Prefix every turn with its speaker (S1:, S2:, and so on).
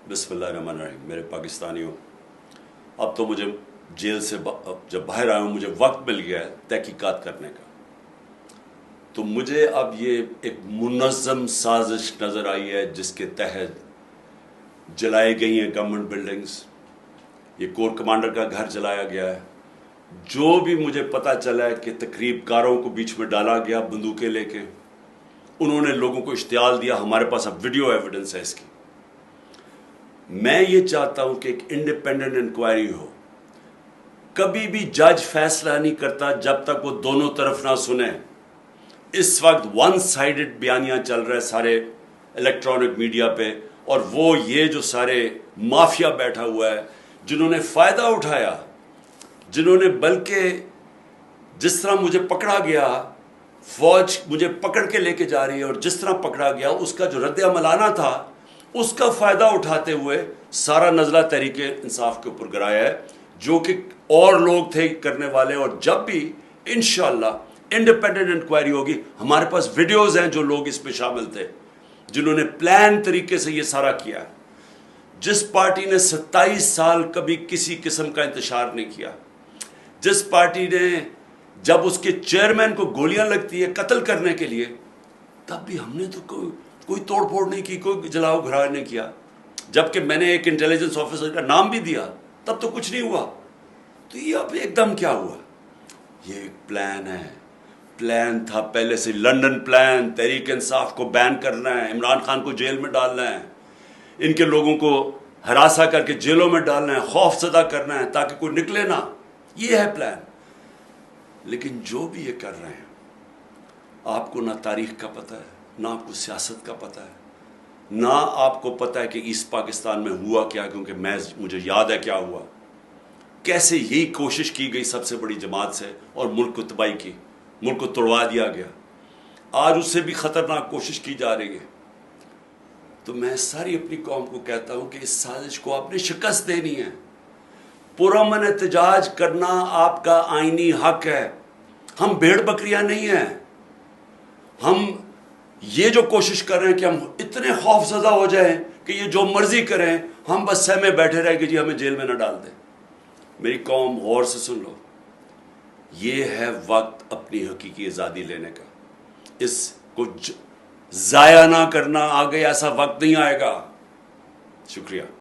S1: बिस्मिल्लाहिर्रहमानिर्रहीम। मेरे पाकिस्तानियों, अब तो मुझे जेल से जब बाहर आया हूँ मुझे वक्त मिल गया है तहकीकात करने का। तो मुझे अब ये एक मुनज़्ज़म साजिश नज़र आई है जिसके तहत जलाई गई हैं गवर्नमेंट बिल्डिंग्स, ये कोर कमांडर का घर जलाया गया है। जो भी मुझे पता चला है कि तकरीबकारों को बीच में डाला गया बंदूकें लेके, उन्होंने लोगों को इश्तियाल दिया। हमारे पास अब वीडियो एविडेंस है इसकी। मैं ये चाहता हूं कि एक इंडिपेंडेंट इंक्वायरी हो। कभी भी जज फैसला नहीं करता जब तक वो दोनों तरफ ना सुने। इस वक्त वन साइडेड बयानियां चल रहा है सारे इलेक्ट्रॉनिक मीडिया पे, और वो ये जो सारे माफिया बैठा हुआ है जिन्होंने फायदा उठाया, जिन्होंने बल्कि जिस तरह मुझे पकड़ा गया, फौज मुझे पकड़ के लेके जा रही है और जिस तरह पकड़ा गया उसका जो रद्द अमल आना था उसका फायदा उठाते हुए सारा नजला तहरीके इंसाफ के ऊपर गिराया है, जो कि और लोग थे करने वाले। और जब भी इंशाअल्लाह इंडिपेंडेंट इंक्वायरी होगी, हमारे पास वीडियोस हैं जो लोग इसमें शामिल थे जिन्होंने प्लान तरीके से ये सारा किया है। जिस पार्टी ने 27 साल कभी किसी किस्म का इंतशार नहीं किया, जिस पार्टी ने जब उसके चेयरमैन को गोलियां लगती है कत्ल करने के लिए, तब भी हमने तो कोई तोड़फोड़ नहीं की, कोई जलाओ घराव नहीं किया। जबकि मैंने एक इंटेलिजेंस ऑफिसर का नाम भी दिया तब तो कुछ नहीं हुआ। तो ये अब एकदम क्या हुआ? ये एक प्लान है, प्लान था पहले से, लंदन प्लान। तहरीक इंसाफ को बैन करना है, इमरान खान को जेल में डालना है, इनके लोगों को हरासा करके जेलों में डालना है, खौफ सदा करना है ताकि कोई निकले ना। ये है प्लान। लेकिन जो भी ये कर रहे हैं, आपको ना तारीख का पता है, ना आपको सियासत का पता है, ना आपको पता है कि ईस्ट पाकिस्तान में हुआ क्या, क्योंकि मुझे याद है क्या हुआ। कैसे यही कोशिश की गई सबसे बड़ी जमात से और मुल्क को तबाही की, मुल्क को तोड़वा दिया गया। आज उससे भी खतरनाक कोशिश की जा रही है। तो मैं सारी अपनी कौम को कहता हूं कि इस साजिश को आपने शिकस्त देनी है। पुरअमन एहतजाज करना आपका आईनी हक है। हम भेड़ बकरियां नहीं हैं। हम ये जो कोशिश कर रहे हैं कि हम इतने खौफजदा हो जाएं कि ये जो मर्जी करें, हम बस सहमे बैठे रहे कि जी हमें जेल में ना डाल दें। मेरी कौम गौर से सुन लो, ये है वक्त अपनी हकीकी आज़ादी लेने का। इसको जाया ना करना, आगे ऐसा वक्त नहीं आएगा। शुक्रिया।